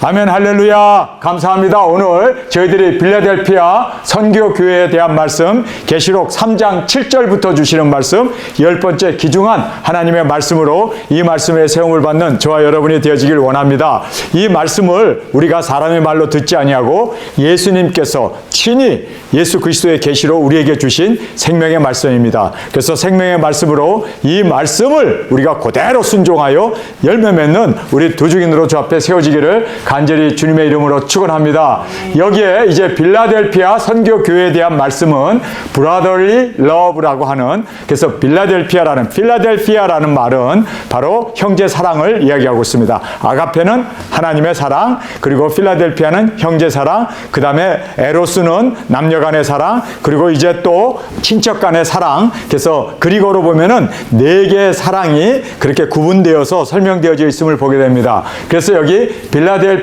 아멘, 할렐루야. 감사합니다. 오늘 저희들이 빌라델피아 선교교회에 대한 말씀, 계시록 3장 7절부터 주시는 말씀, 10번째 귀중한 하나님의 말씀으로 이 말씀에 세움을 받는 저와 여러분이 되어지길 원합니다. 이 말씀을 우리가 사람의 말로 듣지 아니하고 예수님께서 친히 예수 그리스도의 계시로 우리에게 주신 생명의 말씀입니다. 그래서 생명의 말씀으로 이 말씀을 우리가 그대로 순종하여 열매 맺는 우리 두 증인으로 주 앞에 세워지기를 간절히 주님의 이름으로 축원합니다. 여기에 이제 빌라델피아 선교교회에 대한 말씀은 브라더리 러브라고 하는, 그래서 필라델피아라는 말은 바로 형제 사랑을 이야기하고 있습니다. 아가페는 하나님의 사랑, 그리고 필라델피아는 형제 사랑, 그 다음에 에로스는 남녀 간의 사랑, 그리고 이제 또 친척 간의 사랑. 그래서 그리고로 보면은 네 개의 사랑이 그렇게 구분되어서 설명되어져 있음을 보게 됩니다. 그래서 여기 빌라델피아,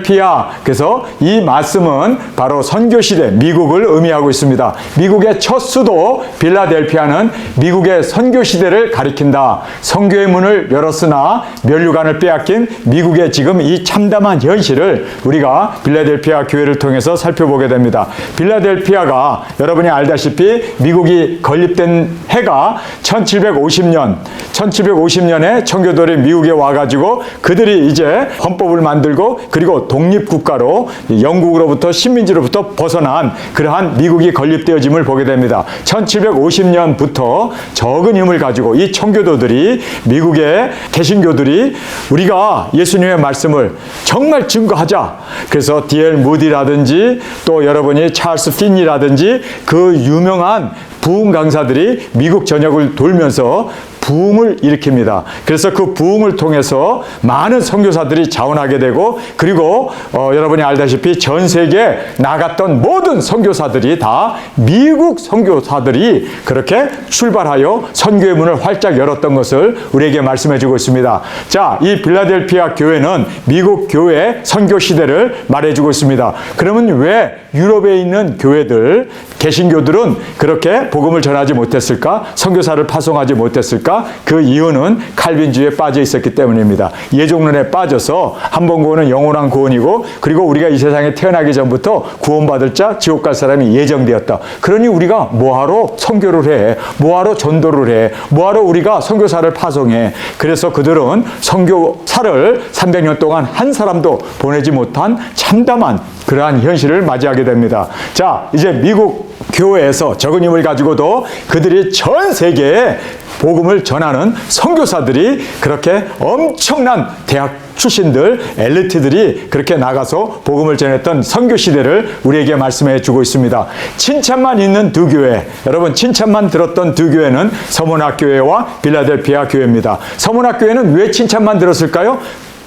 그래서 이 말씀은 바로 선교시대 미국을 의미하고 있습니다. 미국의 첫 수도 빌라델피아는 미국의 선교시대를 가리킨다. 선교의 문을 열었으나 면류관을 빼앗긴 미국의 지금 이 참담한 현실을 우리가 빌라델피아 교회를 통해서 살펴보게 됩니다. 빌라델피아가 여러분이 알다시피 미국이 건립된 해가 1750년에 청교도들이 미국에 와가지고 그들이 이제 헌법을 만들고 그리고 독립국가로 영국으로부터 식민지로부터 벗어난 그러한 미국이 건립되어짐을 보게 됩니다. 1750년부터 적은 힘을 가지고 이 청교도들이, 미국의 개신교들이 우리가 예수님의 말씀을 정말 증거하자. 그래서 D.L. 무디라든지 또 여러분이 찰스 피니라든지 그 유명한 부흥 강사들이 미국 전역을 돌면서 부흥을 일으킵니다. 그래서 그 부흥을 통해서 많은 선교사들이 자원하게 되고, 그리고 여러분이 알다시피 전 세계에 나갔던 모든 선교사들이 다 미국 선교사들이 그렇게 출발하여 선교의 문을 활짝 열었던 것을 우리에게 말씀해 주고 있습니다. 자, 이 빌라델피아 교회는 미국 교회 선교 시대를 말해 주고 있습니다. 그러면 왜 유럽에 있는 교회들, 개신교들은 그렇게 복음을 전하지 못했을까? 선교사를 파송하지 못했을까? 그 이유는 칼빈주의에 빠져 있었기 때문입니다. 예종론에 빠져서 한 번 구원은 영원한 구원이고, 그리고 우리가 이 세상에 태어나기 전부터 구원받을 자, 지옥 갈 사람이 예정되었다. 그러니 우리가 뭐하러 선교를 해? 뭐하러 전도를 해? 뭐하러 우리가 선교사를 파송해? 그래서 그들은 선교사를 300년 동안 한 사람도 보내지 못한 참담한 그러한 현실을 맞이하게 됩니다. 자, 이제 미국 교회에서 적은 힘을 가지고도 그들이 전 세계에 복음을 전하는 선교사들이 그렇게 엄청난 대학 출신들, 엘리트들이 그렇게 나가서 복음을 전했던 선교 시대를 우리에게 말씀해 주고 있습니다. 칭찬만 있는 두 교회, 여러분 칭찬만 들었던 두 교회는 서문학교회와 빌라델피아 교회입니다. 서문학교회는 왜 칭찬만 들었을까요?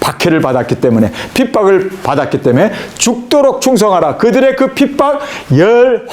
박해를 받았기 때문에, 핍박을 받았기 때문에 죽도록 충성하라. 그들의 그 핍박, 열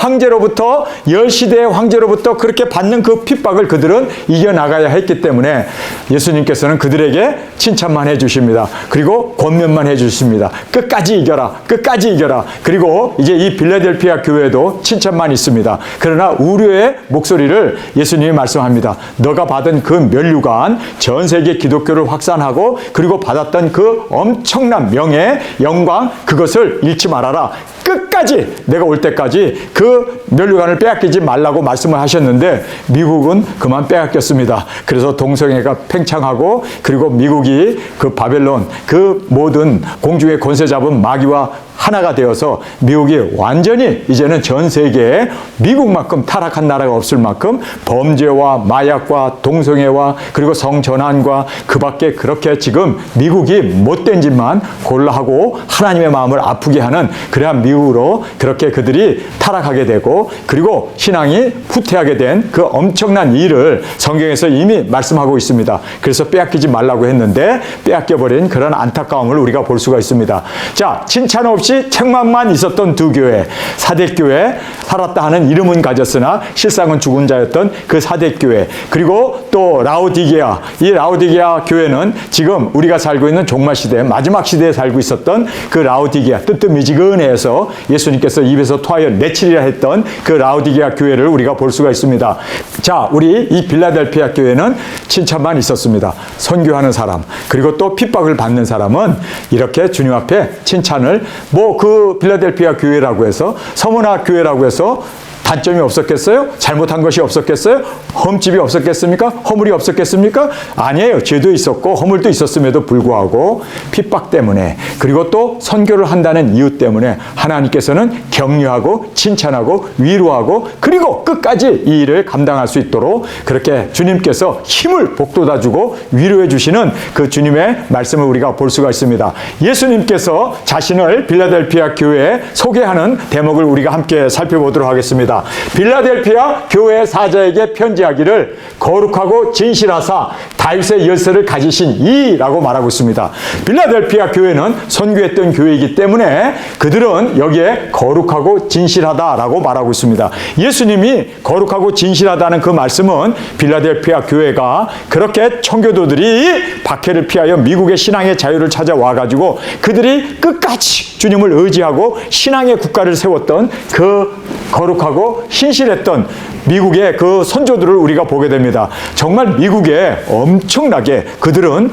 시대의 황제로부터 그렇게 받는 그 핍박을 그들은 이겨나가야 했기 때문에 예수님께서는 그들에게 칭찬만 해주십니다. 그리고 권면만 해주십니다. 끝까지 이겨라. 끝까지 이겨라. 그리고 이제 이 빌라델피아 교회도 칭찬만 있습니다. 그러나 우려의 목소리를 예수님이 말씀합니다. 너가 받은 그 면류관, 전 세계 기독교를 확산하고 그리고 받았던 그 엄청난 명예, 영광, 그것을 잃지 말아라. 끝까지, 내가 올 때까지 그 면류관을 빼앗기지 말라고 말씀을 하셨는데 미국은 그만 빼앗겼습니다. 그래서 동성애가 팽창하고, 그리고 미국이 그 바벨론, 그 모든 공중의 권세 잡은 마귀와 하나가 되어서 미국이 완전히 이제는 전 세계에 미국만큼 타락한 나라가 없을 만큼 범죄와 마약과 동성애와 그리고 성전환과 그 밖에 그렇게 지금 미국이 못된 짓만 골라하고 하나님의 마음을 아프게 하는 그러한 미국으로 그렇게 그들이 타락하게 되고, 그리고 신앙이 후퇴하게 된 그 엄청난 일을 성경에서 이미 말씀하고 있습니다. 그래서 빼앗기지 말라고 했는데 빼앗겨버린 그런 안타까움을 우리가 볼 수가 있습니다. 자, 칭찬 없이 책망만 있었던 두 교회, 사대교회, 살았다 하는 이름은 가졌으나 실상은 죽은 자였던 그 사대교회, 그리고 또 라오디게아, 이 라오디게아 교회는 지금 우리가 살고 있는 종말시대, 마지막 시대에 살고 있었던 그 라오디게아, 뜨뜻미지근해서 통해서 예수님께서 입에서 토하여 내치리라 했던 그 라오디게아 교회를 우리가 볼 수가 있습니다. 자, 우리 이 빌라델피아 교회는 칭찬만 있었습니다. 선교하는 사람, 그리고 또 핍박을 받는 사람은 이렇게 주님 앞에 칭찬을, 뭐 그 빌라델피아 교회라고 해서, 서머나 교회라고 해서 단점이 없었겠어요? 잘못한 것이 없었겠어요? 흠집이 없었겠습니까? 허물이 없었겠습니까? 아니에요. 죄도 있었고 허물도 있었음에도 불구하고 핍박 때문에, 그리고 또 선교를 한다는 이유 때문에 하나님께서는 격려하고 칭찬하고 위로하고, 그리고 끝까지 이 일을 감당할 수 있도록 그렇게 주님께서 힘을 북돋아 주고 위로해 주시는 그 주님의 말씀을 우리가 볼 수가 있습니다. 예수님께서 자신을 빌라델피아 교회에 소개하는 대목을 우리가 함께 살펴보도록 하겠습니다. 빌라델피아 교회 사자에게 편지하기를 거룩하고 진실하사 다윗의 열쇠를 가지신 이라고 말하고 있습니다. 빌라델피아 교회는 선교했던 교회이기 때문에 그들은 여기에 거룩하고 진실하다라고 말하고 있습니다. 예수님이 거룩하고 진실하다는 그 말씀은 빌라델피아 교회가 그렇게 청교도들이 박해를 피하여 미국의 신앙의 자유를 찾아와 가지고 그들이 끝까지 주님을 의지하고 신앙의 국가를 세웠던 그 거룩하고 신실했던 미국의 그 선조들을 우리가 보게 됩니다. 정말 미국에 엄청나게 그들은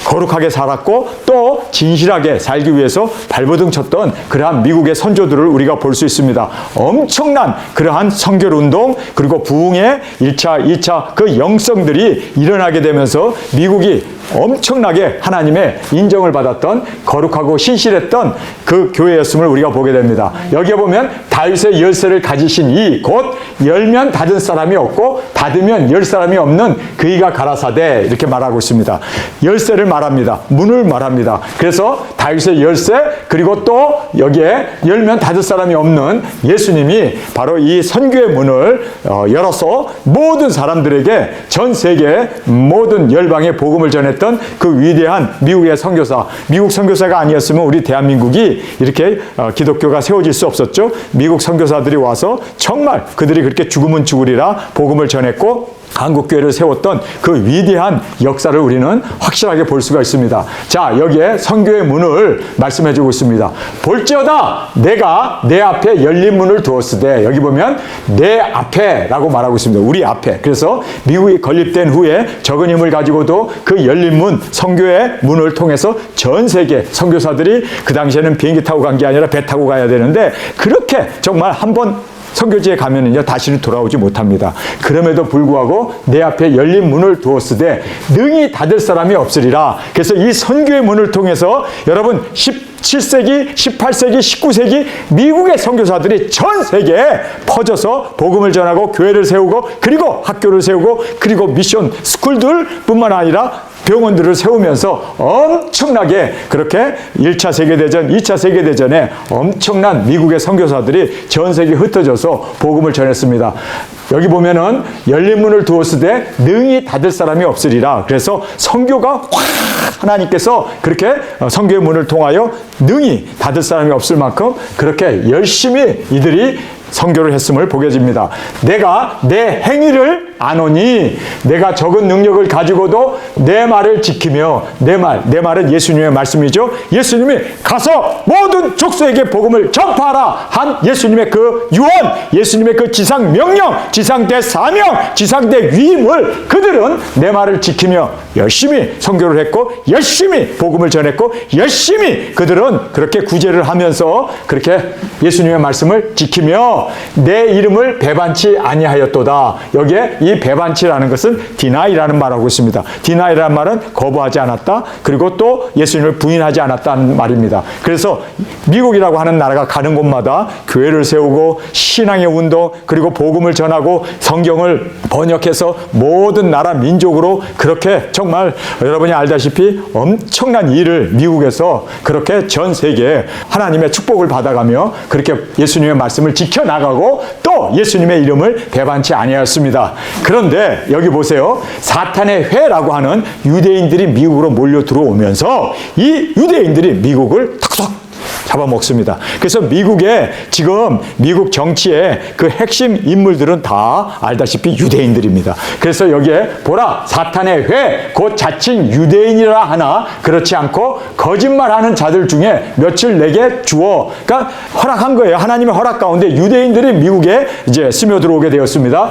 거룩하게 살았고 또 진실하게 살기 위해서 발버둥 쳤던 그러한 미국의 선조들을 우리가 볼 수 있습니다. 엄청난 그러한 선결운동, 그리고 부흥의 1차, 2차 그 영성들이 일어나게 되면서 미국이 엄청나게 하나님의 인정을 받았던 거룩하고 신실했던 그 교회였음을 우리가 보게 됩니다. 여기에 보면 다윗의 열쇠를 가지신 이, 곧 열면 닫은 사람이 없고 닫으면 열 사람이 없는 그이가 가라사대, 이렇게 말하고 있습니다. 열쇠를 말합니다. 문을 말합니다. 그래서 다윗의 열쇠, 그리고 또 여기에 열면 닫을 사람이 없는 예수님이 바로 이 선교의 문을 열어서 모든 사람들에게, 전 세계 모든 열방의 복음을 전했던 그 위대한 미국의 선교사, 미국 선교사가 아니었으면 우리 대한민국이 이렇게 기독교가 세워질 수 없었죠. 미국 선교사들이 와서 정말 그들이 그렇게 죽으면 죽으리라 복음을 전했고 한국교회를 세웠던 그 위대한 역사를 우리는 확실하게 볼 수가 있습니다. 자, 여기에 선교의 문을 말씀해 주고 있습니다. 볼지어다 내가 내 앞에 열린 문을 두었으되, 여기 보면 내 앞에 라고 말하고 있습니다. 우리 앞에. 그래서 미국이 건립된 후에 적은 힘을 가지고도 그 열린 문, 선교의 문을 통해서 전 세계 선교사들이, 그 당시에는 비행기 타고 간 게 아니라 배 타고 가야 되는데, 그렇게 정말 한번 선교지에 가면은요 다시는 돌아오지 못합니다. 그럼에도 불구하고 내 앞에 열린 문을 두었으되 능히 닫을 사람이 없으리라. 그래서 이 선교의 문을 통해서 여러분 17세기, 18세기, 19세기 미국의 선교사들이 전 세계에 퍼져서 복음을 전하고 교회를 세우고, 그리고 학교를 세우고, 그리고 미션 스쿨들 뿐만 아니라 병원들을 세우면서 엄청나게 그렇게 1차 세계대전, 2차 세계대전에 엄청난 미국의 선교사들이 전 세계에 흩어져서 복음을 전했습니다. 여기 보면은 열린 문을 두었으되 능히 닫을 사람이 없으리라. 그래서 선교가 하나님께서 그렇게 선교의 문을 통하여 능히 닫을 사람이 없을 만큼 그렇게 열심히 이들이 선교를 했음을 보게 됩니다. 내가 내 행위를 아노니, 내가 적은 능력을 가지고도 내 말을 지키며, 내 말은 예수님의 말씀이죠. 예수님이 가서 모든 족속에게 복음을 전파하라 한 예수님의 그 유언, 예수님의 그 지상 명령, 지상대 사명, 지상대 위임을 그들은 내 말을 지키며 열심히 선교를 했고, 열심히 복음을 전했고, 열심히 그들은 그렇게 구제를 하면서 그렇게 예수님의 말씀을 지키며 내 이름을 배반치 아니하였도다. 여기에 이 배반치라는 것은 deni라는 말하고 있습니다. deni라는 말은 거부하지 않았다, 그리고 또 예수님을 부인하지 않았다는 말입니다. 그래서 미국이라고 하는 나라가 가는 곳마다 교회를 세우고 신앙의 운동, 그리고 복음을 전하고 성경을 번역해서 모든 나라 민족으로 그렇게 정말 여러분이 알다시피 엄청난 일을 미국에서 그렇게 전 세계에 하나님의 축복을 받아가며 그렇게 예수님의 말씀을 지켜나가고 또 예수님의 이름을 배반치 아니하였습니다. 그런데 여기 보세요. 사탄의 회라고 하는 유대인들이 미국으로 몰려 들어오면서 이 유대인들이 미국을 탁탁 잡아먹습니다. 그래서 미국의 지금 미국 정치의 그 핵심 인물들은 다 알다시피 유대인들입니다. 그래서 여기에 보라 사탄의 회 곧 자칭 유대인이라 하나 그렇지 않고 거짓말하는 자들 중에 며칠 내게 주어, 그러니까 허락한 거예요. 하나님의 허락 가운데 유대인들이 미국에 이제 스며들어오게 되었습니다.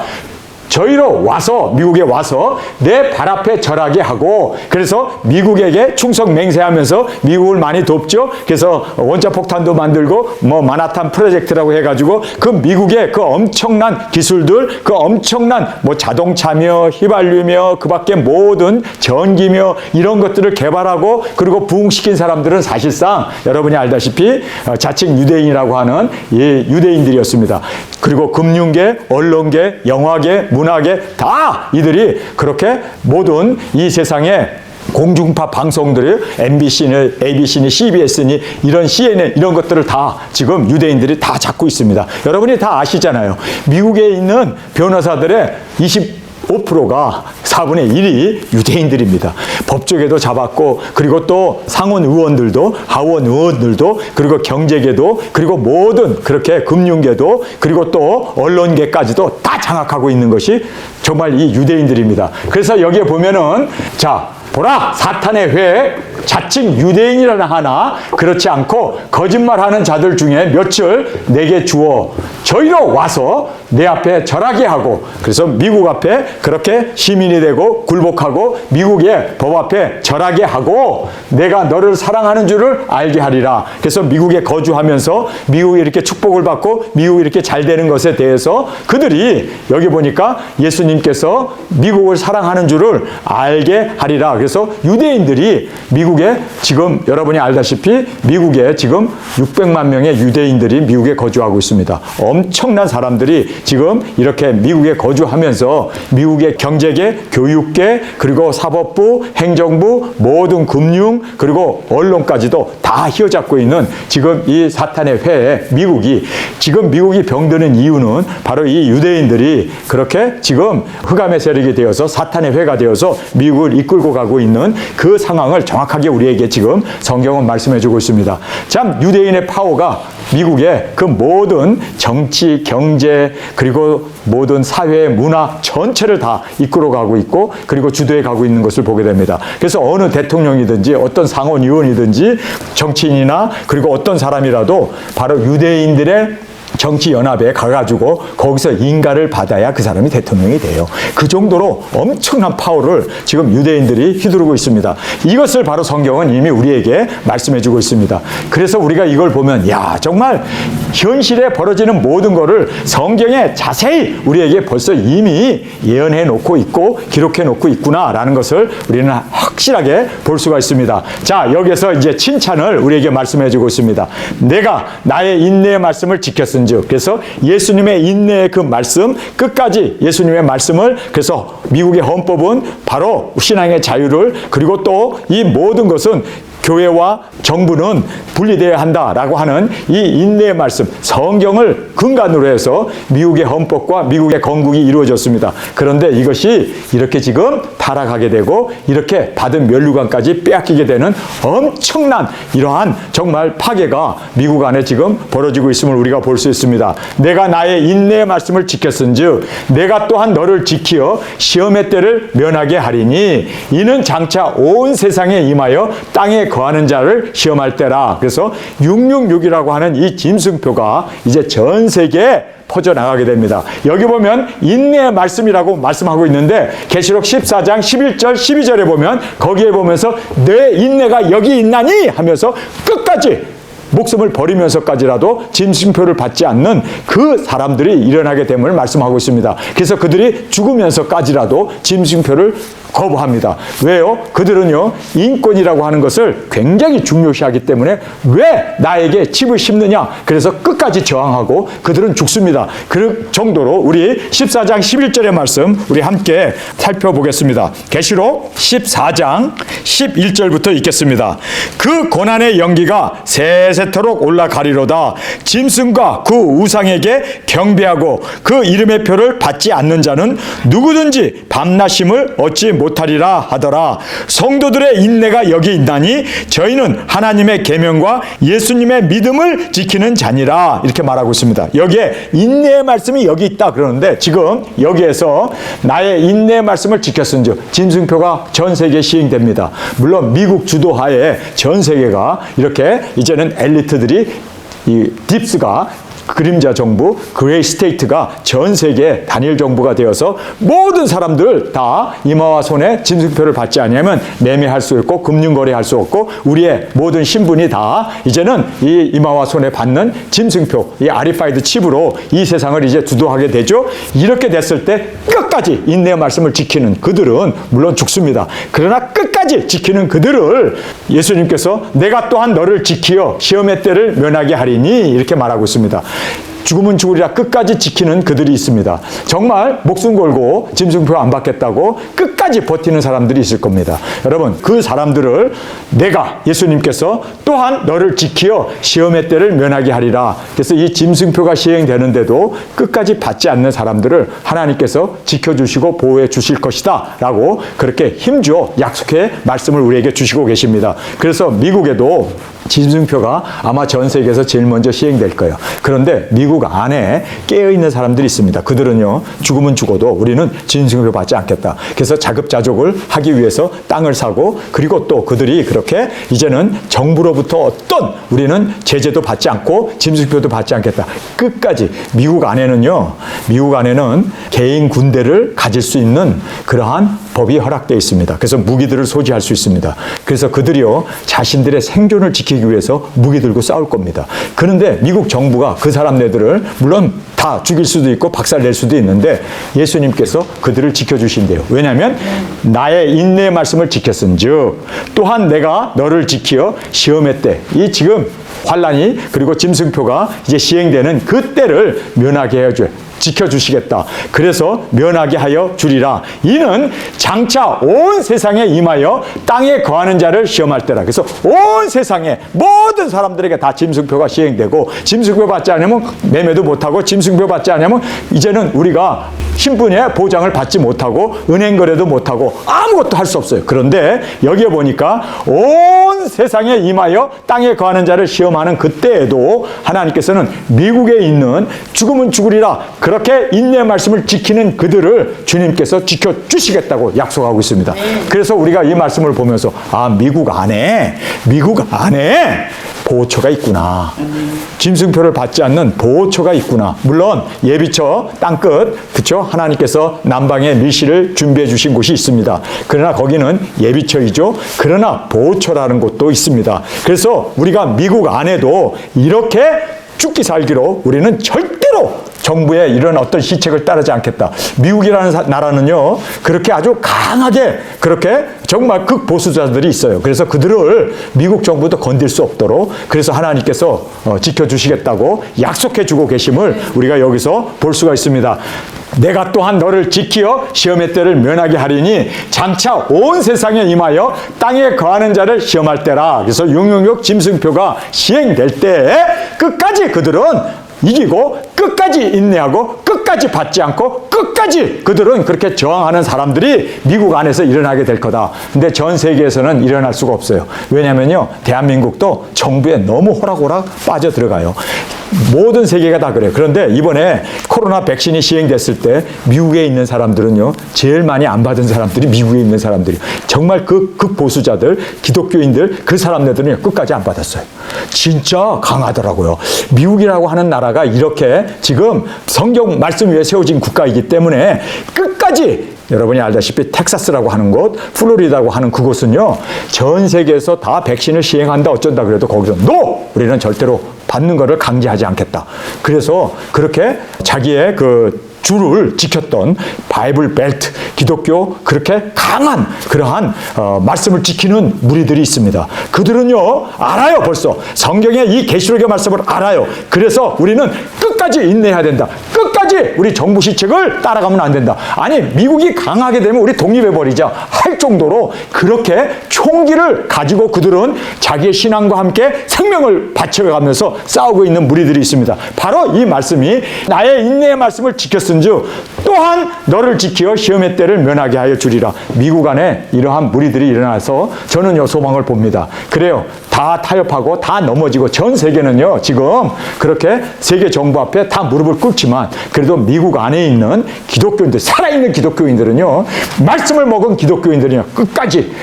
저희로 와서 미국에 와서 내 발 앞에 절하게 하고, 그래서 미국에게 충성 맹세하면서 미국을 많이 돕죠. 그래서 원자폭탄도 만들고 뭐 마나탄 프로젝트라고 해가지고 그 미국의 그 엄청난 기술들, 그 엄청난 뭐 자동차며 휘발유며 그 밖에 모든 전기며 이런 것들을 개발하고 그리고 부흥시킨 사람들은 사실상 여러분이 알다시피 자칭 유대인이라고 하는 이 유대인들이었습니다. 그리고 금융계, 언론계, 영화계, 문화계 다 이들이 그렇게 모든 이 세상에 공중파 방송들이 MBC니, ABC니, CBS니 이런 CNN 이런 것들을 다 지금 유대인들이 다 잡고 있습니다. 여러분이 다 아시잖아요. 미국에 있는 변호사들의 25%가 4분의 1이 유대인들입니다. 법조계도 잡았고 그리고 또 상원 의원들도 하원 의원들도 그리고 경제계도 그리고 모든 그렇게 금융계도 그리고 또 언론계까지도 다 장악하고 있는 것이 정말 이 유대인들입니다. 그래서 여기에 보면은 자 보라 사탄의 회 자칭 유대인이라나 하나 그렇지 않고 거짓말하는 자들 중에 며칠 내게 주어 저희로 와서 내 앞에 절하게 하고, 그래서 미국 앞에 그렇게 시민이 되고 굴복하고 미국의 법 앞에 절하게 하고 내가 너를 사랑하는 줄을 알게 하리라. 그래서 미국에 거주하면서 미국이 이렇게 축복을 받고 미국이 이렇게 잘 되는 것에 대해서 그들이 여기 보니까 예수님께서 미국을 사랑하는 줄을 알게 하리라. 그래서 유대인들이 미국에 지금 여러분이 알다시피 미국에 지금 600만 명의 유대인들이 미국에 거주하고 있습니다. 엄청난 사람들이 지금 이렇게 미국에 거주하면서 미국의 경제계, 교육계, 그리고 사법부, 행정부, 모든 금융, 그리고 언론까지도 다 휘어잡고 있는 지금 이 사탄의 회에 미국이 병드는 이유는 바로 이 유대인들이 그렇게 지금 흑암의 세력이 되어서 사탄의 회가 되어서 미국을 이끌고 가고 있는 그 상황을 정확하게 우리에게 지금 성경은 말씀해주고 있습니다. 참 유대인의 파워가 미국의 그 모든 정치, 경제, 그리고 모든 사회, 문화 전체를 다 이끌어가고 있고 그리고 주도해 가고 있는 것을 보게 됩니다. 그래서 어느 대통령이든지 어떤 상원 의원이든지 정치인이나 그리고 어떤 사람이라도 바로 유대인들의 정치연합에 가가지고 거기서 인가를 받아야 그 사람이 대통령이 돼요. 그 정도로 엄청난 파워를 지금 유대인들이 휘두르고 있습니다. 이것을 바로 성경은 이미 우리에게 말씀해주고 있습니다. 그래서 우리가 이걸 보면 야 정말 현실에 벌어지는 모든 것을 성경에 자세히 우리에게 벌써 이미 예언해 놓고 있고 기록해 놓고 있구나라는 것을 우리는 확실하게 볼 수가 있습니다. 자 여기서 이제 칭찬을 우리에게 말씀해주고 있습니다. 내가 나의 인내의 말씀을 지켰으니 그래서 예수님의 인내의 그 말씀 끝까지 예수님의 말씀을, 그래서 미국의 헌법은 바로 신앙의 자유를, 그리고 또 이 모든 것은 교회와 정부는 분리되어야 한다라고 하는 이 인내의 말씀, 성경을 근간으로 해서 미국의 헌법과 미국의 건국이 이루어졌습니다. 그런데 이것이 이렇게 지금 타락하게 되고 이렇게 받은 면류관까지 빼앗기게 되는 엄청난 이러한 정말 파괴가 미국 안에 지금 벌어지고 있음을 우리가 볼 수 있습니다. 내가 나의 인내의 말씀을 지켰은즉 내가 또한 너를 지키어 시험의 때를 면하게 하리니 이는 장차 온 세상에 임하여 땅에 거하는 자를 시험할 때라. 그래서 666이라고 하는 이 짐승표가 이제 전 세계에 퍼져나가게 됩니다. 여기 보면 인내의 말씀이라고 말씀하고 있는데 계시록 14장 11절 12절에 보면 거기에 보면서 내 인내가 여기 있나니 하면서 끝까지 목숨을 버리면서까지라도 짐승표를 받지 않는 그 사람들이 일어나게 됨을 말씀하고 있습니다. 그래서 그들이 죽으면서까지라도 짐승표를 거부합니다. 왜요? 그들은요 인권이라고 하는 것을 굉장히 중요시하기 때문에 왜 나에게 칩을 심느냐, 그래서 끝까지 저항하고 그들은 죽습니다. 그 정도로 우리 14장 11절의 말씀 우리 함께 살펴보겠습니다. 계시록 14장 11절부터 읽겠습니다. 그 고난의 연기가 세세토록 올라가리로다. 짐승과 그 우상에게 경배하고 그 이름의 표를 받지 않는 자는 누구든지 밤낮임을 얻지 못하리라 하더라. 성도들의 인내가 여기 있나니 저희는 하나님의 계명과 예수님의 믿음을 지키는 자니라. 이렇게 말하고 있습니다. 여기에 인내의 말씀이 여기 있다 그러는데, 지금 여기에서 나의 인내의 말씀을 지켰은즉 짐승표가 전 세계에 시행됩니다. 물론 미국 주도하에 전 세계가 이렇게 이제는 엘리트들이, 이 딥스가, 그림자 정부, 그레이 스테이트가 전 세계 단일 정부가 되어서 모든 사람들 다 이마와 손에 짐승표를 받지 않으면 매매할 수 없고 금융거래할 수 없고 우리의 모든 신분이 다 이제는 이 이마와 손에 받는 짐승표, 이 RFID 칩으로 이 세상을 이제 주도하게 되죠. 이렇게 됐을 때 끝까지 인내의 말씀을 지키는 그들은 물론 죽습니다. 그러나 끝까지 지키는 그들을 예수님께서 내가 또한 너를 지키어 시험의 때를 면하게 하리니 이렇게 말하고 있습니다. 죽으면 죽으리라 끝까지 지키는 그들이 있습니다. 정말 목숨 걸고 짐승표 안 받겠다고 끝까지 버티는 사람들이 있을 겁니다. 여러분, 그 사람들을 내가, 예수님께서 또한 너를 지키어 시험의 때를 면하게 하리라. 그래서 이 짐승표가 시행되는데도 끝까지 받지 않는 사람들을 하나님께서 지켜주시고 보호해 주실 것이다 라고 그렇게 힘주어 약속의 말씀을 우리에게 주시고 계십니다. 그래서 미국에도 짐승표가 아마 전 세계에서 제일 먼저 시행될 거예요. 그런데 미국 안에 깨어있는 사람들이 있습니다. 그들은요, 죽으면 죽어도 우리는 짐승표 받지 않겠다. 그래서 자급자족을 하기 위해서 땅을 사고, 그리고 또 그들이 그렇게 이제는 정부로부터 어떤 우리는 제재도 받지 않고 짐승표도 받지 않겠다. 끝까지 미국 안에는 개인 군대를 가질 수 있는 그러한 법이 허락되어 있습니다. 그래서 무기들을 소지할 수 있습니다. 그래서 그들이요, 자신들의 생존을 지키기 위해서 무기 들고 싸울 겁니다. 그런데 미국 정부가 그 사람네들을 물론 다 죽일 수도 있고 박살 낼 수도 있는데 예수님께서 그들을 지켜주신대요. 왜냐하면 나의 인내의 말씀을 지켰은즉 또한 내가 너를 지키어 시험의 때, 이 지금 환란이 그리고 짐승표가 이제 시행되는 그 때를 면하게 해줘요. 지켜주시겠다. 그래서 면하게 하여 주리라. 이는 장차 온 세상에 임하여 땅에 거하는 자를 시험할 때라. 그래서 온 세상에 모든 사람들에게 다 짐승표가 시행되고, 짐승표 받지 않으면 매매도 못하고, 짐승표 받지 않으면 이제는 우리가 신분의 보장을 받지 못하고 은행 거래도 못하고 아무것도 할 수 없어요. 그런데 여기에 보니까 온 세상에 임하여 땅에 거하는 자를 시험하는 그때에도 하나님께서는 미국에 있는 죽으면 죽으리라 그렇게 인내의 말씀을 지키는 그들을 주님께서 지켜주시겠다고 약속하고 있습니다. 그래서 우리가 이 말씀을 보면서 미국 안에 보호처가 있구나. 짐승표를 받지 않는 보호처가 있구나. 물론 예비처 땅끝, 그렇죠? 하나님께서 남방에 밀실을 준비해 주신 곳이 있습니다. 그러나 거기는 예비처이죠. 그러나 보호처라는 곳도 있습니다. 그래서 우리가 미국 안에도 이렇게 죽기 살기로 우리는 절대로 정부의 이런 어떤 시책을 따르지 않겠다. 미국이라는 나라는요, 그렇게 아주 강하게 그렇게 정말 극보수자들이 있어요. 그래서 그들을 미국 정부도 건들 수 없도록 그래서 하나님께서 지켜주시겠다고 약속해주고 계심을 우리가 여기서 볼 수가 있습니다. 내가 또한 너를 지키어 시험의 때를 면하게 하리니 장차 온 세상에 임하여 땅에 거하는 자를 시험할 때라. 그래서 666 짐승표가 시행될 때에 끝까지 그들은 이기고 끝까지 인내하고 끝까지 받지 않고 끝까지 그들은 그렇게 저항하는 사람들이 미국 안에서 일어나게 될 거다. 근데 전 세계에서는 일어날 수가 없어요. 왜냐면요, 대한민국도 정부에 너무 호락호락 빠져 들어가요. 모든 세계가 다 그래요. 그런데 이번에 코로나 백신이 시행됐을 때 미국에 있는 사람들은요, 제일 많이 안 받은 사람들이 미국에 있는 사람들이, 정말 그 극보수자들, 기독교인들, 그 사람들은 끝까지 안 받았어요. 진짜 강하더라고요. 미국이라고 하는 나라가 이렇게 지금 성경 말씀 위에 세워진 국가이기 때문에 끝까지, 여러분이 알다시피 텍사스라고 하는 곳, 플로리다라고 하는 그곳은요, 전 세계에서 다 백신을 시행한다 어쩐다 그래도 거기서 NO! 우리는 절대로 받는 것을 강제하지 않겠다. 그래서 그렇게 자기의 그 줄을 지켰던 바이블 벨트, 기독교 그렇게 강한 그러한 말씀을 지키는 무리들이 있습니다. 그들은요, 알아요. 벌써 성경의 이 계시록의 말씀을 알아요. 그래서 우리는 끝까지 인내해야 된다. 끝까지 우리 정부 시책을 따라가면 안 된다. 아니, 미국이 강하게 되면 우리 독립해버리자 할 정도로 그렇게 총기를 가지고 그들은 자기의 신앙과 함께 생명을 바쳐가면서 싸우고 있는 무리들이 있습니다. 바로 이 말씀이 나의 인내의 말씀을 지켰으니 무슨즉 또한 너를 지키어 시험의 때를 면하게 하여 주리라. 미국 안에 이러한 무리들이 일어나서 저는 요 소망을 봅니다. 그래요. 다 타협하고 다 넘어지고 전 세계는요 지금 그렇게 세계 정부 앞에 다 무릎을 꿇지만 그래도 미국 안에 있는 기독교인들, 살아있는 기독교인들은요, 말씀을 먹은 기독교인들은요 끝까지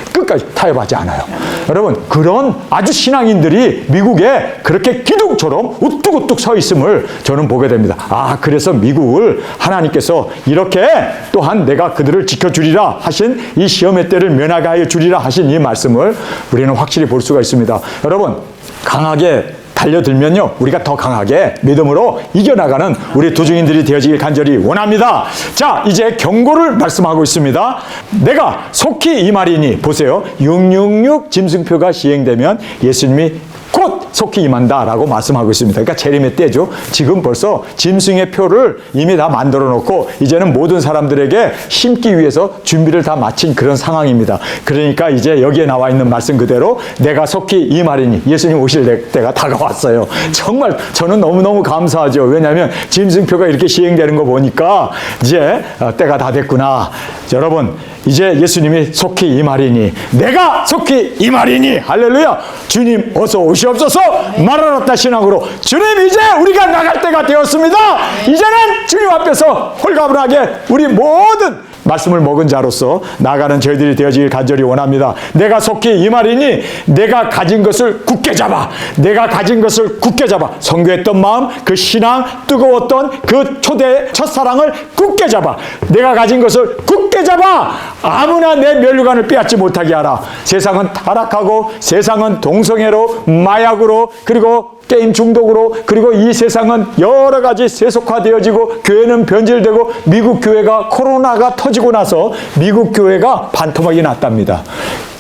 타협하지 않아요. 여러분, 그런 아주 신앙인들이 미국에 그렇게 기둥처럼 우뚝우뚝 서 있음을 저는 보게 됩니다. 아, 그래서 미국을 하나님께서 이렇게 또한 내가 그들을 지켜주리라 하신, 이 시험의 때를 면하게 하여 주리라 하신 이 말씀을 우리는 확실히 볼 수가 있습니다. 여러분, 강하게 달려들면요, 우리가 더 강하게 믿음으로 이겨나가는 우리 도중인들이 되어지길 간절히 원합니다. 자, 이제 경고를 말씀하고 있습니다. 내가 속히 이 말이니, 보세요. 666 짐승표가 시행되면 예수님이 곧 속히 임한다라고 말씀하고 있습니다. 그러니까 재림의 때죠. 지금 벌써 짐승의 표를 이미 다 만들어 놓고 이제는 모든 사람들에게 심기 위해서 준비를 다 마친 그런 상황입니다. 그러니까 이제 여기에 나와 있는 말씀 그대로 내가 속히 임하리니, 예수님 오실 때가 다가왔어요. 정말 저는 너무너무 감사하죠. 왜냐하면 짐승표가 이렇게 시행되는 거 보니까 이제 때가 다 됐구나. 여러분, 이제 예수님이 속히 임하리니, 내가 속히 임하리니, 할렐루야. 주님 어서 오시옵소서. 말하렀다 신앙으로, 주님 이제 우리가 나갈 때가 되었습니다. 이제는 주님 앞에서 홀가분하게 우리 모든 말씀을 먹은 자로서 나가는 저희들이 되어지길 간절히 원합니다. 내가 속히 임하리니, 내가 가진 것을 굳게 잡아, 내가 가진 것을 굳게 잡아. 선교했던 마음, 그 신앙, 뜨거웠던 그 초대 첫사랑을 굳게 잡아. 내가 가진 것을 굳게 잡아. 아무나 내 면류관을 빼앗지 못하게 하라. 세상은 타락하고, 세상은 동성애로, 마약으로, 그리고 게임 중독으로, 그리고 이 세상은 여러 가지 세속화되어지고 교회는 변질되고, 미국 교회가 코로나가 터지고 나서 미국 교회가 반토막이 났답니다.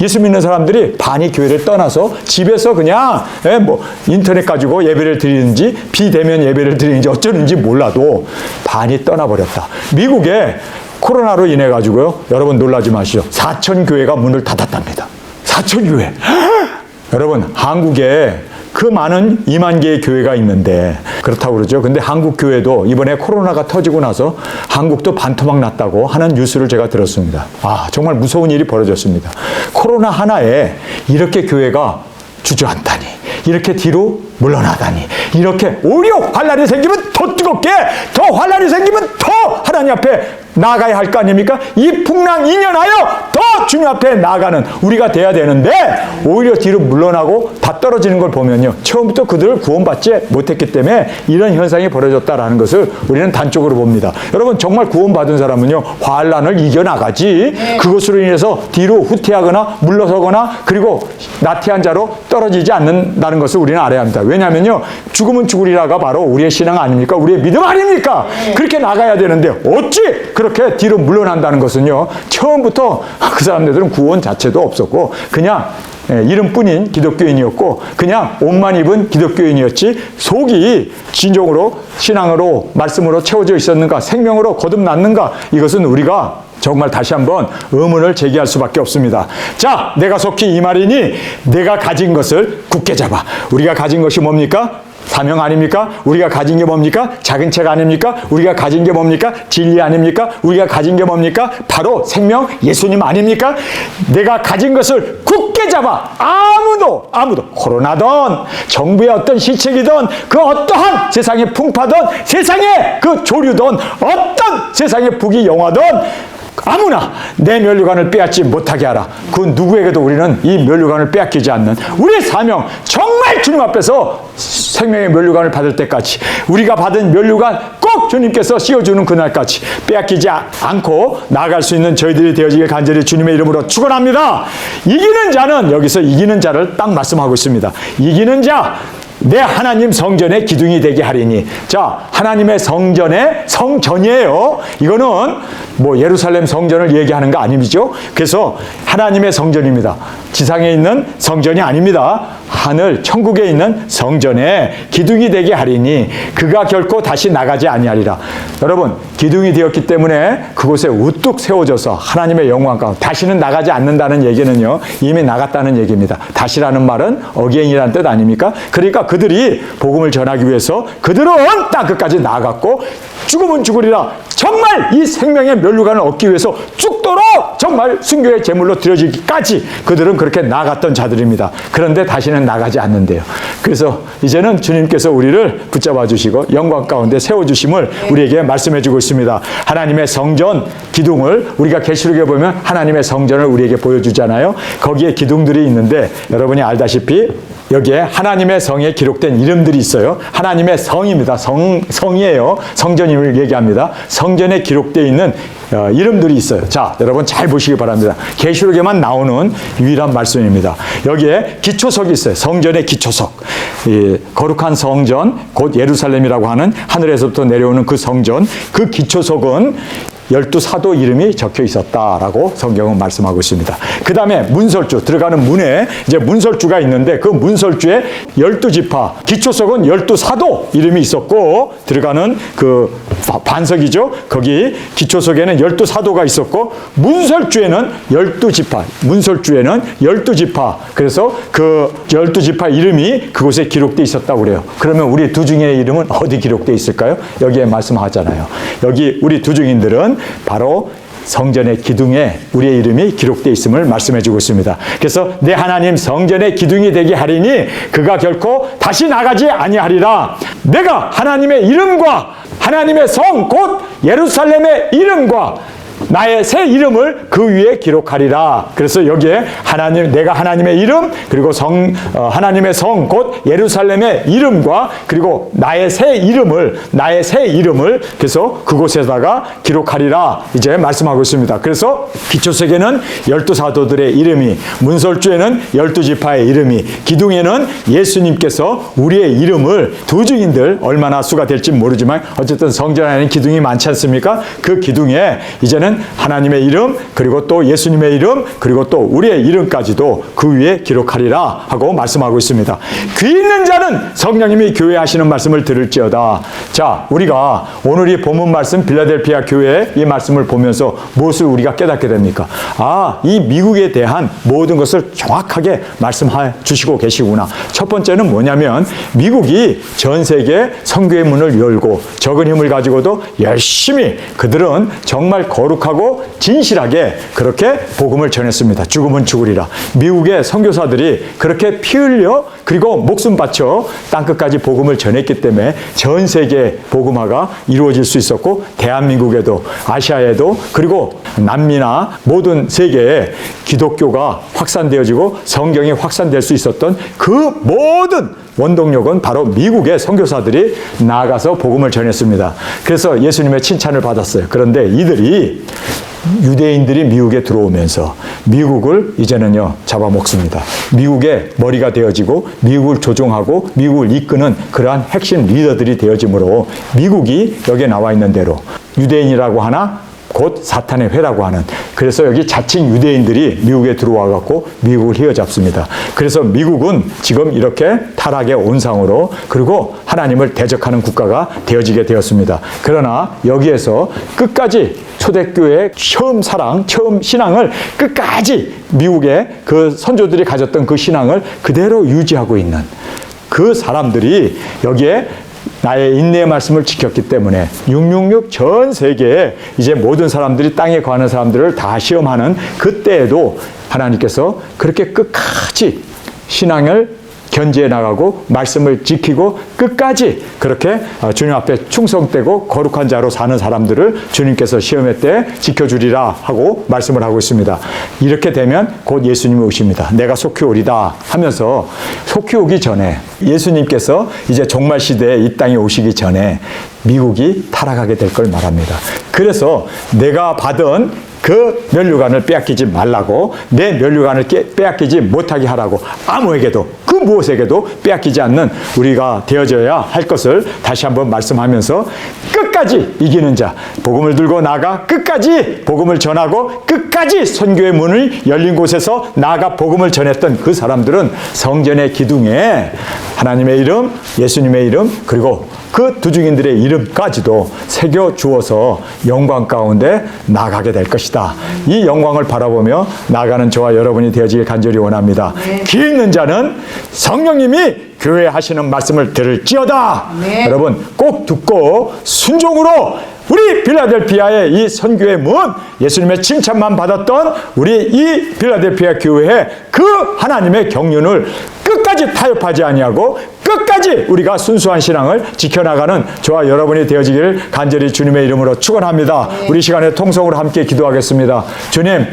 예수 믿는 사람들이 반이 교회를 떠나서 집에서 그냥 인터넷 가지고 예배를 드리는지 비대면 예배를 드리는지 어쩌는지 몰라도 반이 떠나버렸다. 미국에 코로나로 인해 가지고요, 여러분 놀라지 마시죠. 4천 교회가 문을 닫았답니다. 4천 교회. 여러분, 한국에 그 많은 2만 개의 교회가 있는데 그렇다고 그러죠. 근데 한국 교회도 이번에 코로나가 터지고 나서 한국도 반토막 났다고 하는 뉴스를 제가 들었습니다. 아, 정말 무서운 일이 벌어졌습니다. 코로나 하나에 이렇게 교회가 주저앉다니, 이렇게 뒤로 물러나다니, 이렇게 오히려 환란이 생기면 더 뜨겁게, 더 환란이 생기면 더 하나님 앞에 나아가야 할 거 아닙니까? 이 풍랑 이면하여 더 주님 앞에 나아가는 우리가 돼야 되는데 오히려 뒤로 물러나고 다 떨어지는 걸 보면요, 처음부터 그들을 구원받지 못했기 때문에 이런 현상이 벌어졌다라는 것을 우리는 단적으로 봅니다. 여러분, 정말 구원받은 사람은요, 환란을 이겨나가지 그것으로 인해서 뒤로 후퇴하거나 물러서거나 그리고 나태한 자로 떨어지지 않는다는 것을 우리는 알아야 합니다. 왜냐하면요, 죽으면 죽으리라가 바로 우리의 신앙 아닙니까? 우리의 믿음 아닙니까? 그렇게 나가야 되는데 어찌 그렇게 뒤로 물러난다는 것은요, 처음부터 그 사람들은 구원 자체도 없었고 그냥 이름뿐인 기독교인이었고 그냥 옷만 입은 기독교인이었지 속이 진정으로 신앙으로 말씀으로 채워져 있었는가, 생명으로 거듭났는가, 이것은 우리가 정말 다시 한번 의문을 제기할 수밖에 없습니다. 자, 내가 속히 임하리니 내가 가진 것을 굳게 잡아. 우리가 가진 것이 뭡니까? 사명 아닙니까? 우리가 가진 게 뭡니까? 작은 책 아닙니까? 우리가 가진 게 뭡니까? 진리 아닙니까? 우리가 가진 게 뭡니까? 바로 생명 예수님 아닙니까? 내가 가진 것을 굳게 잡아. 아무도 코로나든 정부의 어떤 시책이든 그 어떠한 세상의 풍파든 세상의 그 조류든 어떤 세상의 부귀영화든 아무나 내 면류관을 빼앗지 못하게 하라. 그 누구에게도 우리는 이 면류관을 빼앗기지 않는 우리의 사명, 정말 주님 앞에서 생명의 면류관을 받을 때까지, 우리가 받은 면류관 꼭 주님께서 씌워주는 그날까지 빼앗기지 않고 나아갈 수 있는 저희들이 되어지길 간절히 주님의 이름으로 축원합니다. 이기는 자는, 여기서 이기는 자를 딱 말씀하고 있습니다. 이기는 자, 내 하나님 성전의 기둥이 되게 하리니. 자, 하나님의 성전의 성전이에요. 이거는 뭐 예루살렘 성전을 얘기하는 거 아니죠. 그래서 하나님의 성전입니다. 지상에 있는 성전이 아닙니다. 하늘 천국에 있는 성전에 기둥이 되게 하리니 그가 결코 다시 나가지 아니하리라. 여러분, 기둥이 되었기 때문에 그곳에 우뚝 세워져서 하나님의 영광 가운데 다시는 나가지 않는다는 얘기는요, 이미 나갔다는 얘기입니다. 다시라는 말은 어게인이라는 뜻 아닙니까? 그러니까 그들이 복음을 전하기 위해서 그들은 땅끝까지 나아갔고 죽으면 죽으리라 정말 이 생명의 면류관을 얻기 위해서 죽도록 정말 순교의 제물로 드려지기까지 그들은 그렇게 나아갔던 자들입니다. 그런데 다시는 나가지 않는데요. 그래서 이제는 주님께서 우리를 붙잡아 주시고 영광 가운데 세워주심을 우리에게 말씀해 주고 있습니다. 하나님의 성전 기둥을 우리가 계시록에 보면 하나님의 성전을 우리에게 보여주잖아요. 거기에 기둥들이 있는데 여러분이 알다시피 여기에 하나님의 성에 기록된 이름들이 있어요. 하나님의 성입니다. 성이에요. 성전임을 얘기합니다. 성전에 기록되어 있는 이름들이 있어요. 자, 여러분 잘 보시기 바랍니다. 계시록에만 나오는 유일한 말씀입니다. 여기에 기초석이 있어요. 성전의 기초석. 이 거룩한 성전, 곧 예루살렘이라고 하는 하늘에서부터 내려오는 그 성전, 그 기초석은 12사도 이름이 적혀 있었다라고 성경은 말씀하고 있습니다. 그 다음에 문설주, 들어가는 문에 이제 문설주가 있는데 그 문설주에 12지파, 기초석은 12사도 이름이 있었고 들어가는 그 반석이죠. 거기 기초석에는 12사도가 있었고 문설주에는 12지파, 문설주에는 12지파. 그래서 그 12지파 이름이 그곳에 기록되어 있었다고 그래요. 그러면 우리 두중인의 이름은 어디 기록되어 있을까요? 여기에 말씀하잖아요. 여기 우리 두중인들은 바로 성전의 기둥에 우리의 이름이 기록되어 있음을 말씀해 주고 있습니다. 그래서 내 하나님 성전의 기둥이 되게 하리니 그가 결코 다시 나가지 아니하리라. 내가 하나님의 이름과 하나님의 성 곧 예루살렘의 이름과 나의 새 이름을 그 위에 기록하리라. 그래서 여기에 내가 하나님의 이름 그리고 하나님의 성 곧 예루살렘의 이름과 그리고 나의 새 이름을 그래서 그곳에다가 기록하리라 이제 말씀하고 있습니다. 그래서 기초석에는 12사도들의 이름이, 문설주에는 12지파의 이름이, 기둥에는 예수님께서 우리의 이름을, 두중인들 얼마나 수가 될지 모르지만 어쨌든 성전 안에는 기둥이 많지 않습니까? 그 기둥에 이제는 하나님의 이름 그리고 또 예수님의 이름 그리고 또 우리의 이름까지도 그 위에 기록하리라 하고 말씀하고 있습니다. 귀 있는 자는 성령님이 교회하시는 말씀을 들을지어다. 자, 우리가 오늘 이 본문 말씀 빌라델피아 교회의 이 말씀을 보면서 무엇을 우리가 깨닫게 됩니까? 아, 이 미국에 대한 모든 것을 정확하게 말씀해 주시고 계시구나. 첫 번째는 뭐냐면 미국이 전 세계 선교의 문을 열고 적은 힘을 가지고도 열심히 그들은 정말 거룩하고 진실하게 그렇게 복음을 전했습니다. 죽으면 죽으리라. 미국의 선교사들이 그렇게 피 흘려 그리고 목숨 바쳐 땅끝까지 복음을 전했기 때문에 전 세계 복음화가 이루어질 수 있었고 대한민국에도 아시아에도 그리고 남미나 모든 세계에 기독교가 확산되어지고 성경이 확산될 수 있었던 그 모든 원동력은 바로 미국의 선교사들이 나아가서 복음을 전했습니다. 그래서 예수님의 칭찬을 받았어요. 그런데 이들이 유대인들이 미국에 들어오면서 미국을 이제는요 잡아먹습니다. 미국의 머리가 되어지고 미국을 조종하고 미국을 이끄는 그러한 핵심 리더들이 되어지므로 미국이 여기에 나와 있는 대로 유대인이라고 하나 곧 사탄의 회라고 하는, 그래서 여기 자칭 유대인들이 미국에 들어와 갖고 미국을 휘어잡습니다. 그래서 미국은 지금 이렇게 타락의 온상으로 그리고 하나님을 대적하는 국가가 되어지게 되었습니다. 그러나 여기에서 끝까지 초대교회의 처음 사랑, 처음 신앙을 끝까지 미국의 그 선조들이 가졌던 그 신앙을 그대로 유지하고 있는 그 사람들이 여기에 나의 인내의 말씀을 지켰기 때문에 666 전 세계에 이제 모든 사람들이 땅에 거하는 사람들을 다 시험하는 그때에도 하나님께서 그렇게 끝까지 신앙을 견지해 나가고 말씀을 지키고 끝까지 그렇게 주님 앞에 충성되고 거룩한 자로 사는 사람들을 주님께서 시험의 때 지켜주리라 하고 말씀을 하고 있습니다. 이렇게 되면 곧 예수님이 오십니다. 내가 속히 오리다 하면서 속히 오기 전에 예수님께서 이제 종말 시대에 이 땅에 오시기 전에 미국이 타락하게 될 걸 말합니다. 그래서 내가 받은 그 면류관을 빼앗기지 말라고, 내 면류관을 빼앗기지 못하게 하라고, 아무에게도 그 무엇에게도 빼앗기지 않는 우리가 되어져야 할 것을 다시 한번 말씀하면서 끝까지 이기는 자, 복음을 들고 나가 끝까지 복음을 전하고 끝까지 선교의 문이 열린 곳에서 나아가 복음을 전했던 그 사람들은 성전의 기둥에 하나님의 이름, 예수님의 이름, 그리고 그 두중인들의 이름까지도 새겨 주어서 영광 가운데 나가게 될 것이다. 이 영광을 바라보며 나가는 저와 여러분이 되어지길 간절히 원합니다. 귀 있는 자는 성령님이 교회 하시는 말씀을 들을지어다. 네. 여러분 꼭 듣고 순종으로 우리 빌라델피아의 이 선교의 문, 예수님의 칭찬만 받았던 우리 이 빌라델피아 교회의 그 하나님의 경륜을 끝까지 타협하지 아니하고 끝까지 우리가 순수한 신앙을 지켜나가는 저와 여러분이 되어지기를 간절히 주님의 이름으로 축원합니다. 우리 시간에 통성으로 함께 기도하겠습니다. 주님,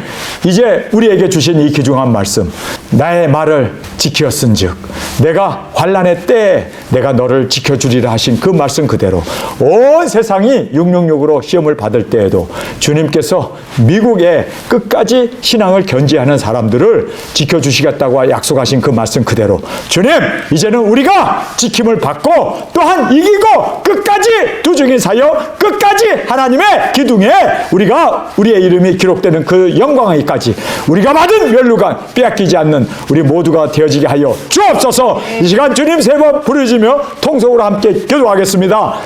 이제 우리에게 주신 이 귀중한 말씀, 나의 말을 지켰은즉 내가 환난의 때에 내가 너를 지켜주리라 하신 그 말씀 그대로 온 세상이 666으로 시험을 받을 때에도 주님께서 미국에 끝까지 신앙을 견지하는 사람들을 지켜주시겠다고 약속하신 그 말씀 그대로 주님, 이제는 우리가 지킴을 받고 또한 이기고 끝까지 두중인 사여 끝까지 하나님의 기둥에 우리가 우리의 이름이 기록되는 그 영광에까지 우리가 받은 면류관 빼앗기지 않는 우리 모두가 되어지게 하여 주옵소서. 이 시간 주님 세 번 부르짖으며 통성으로 함께 기도하겠습니다.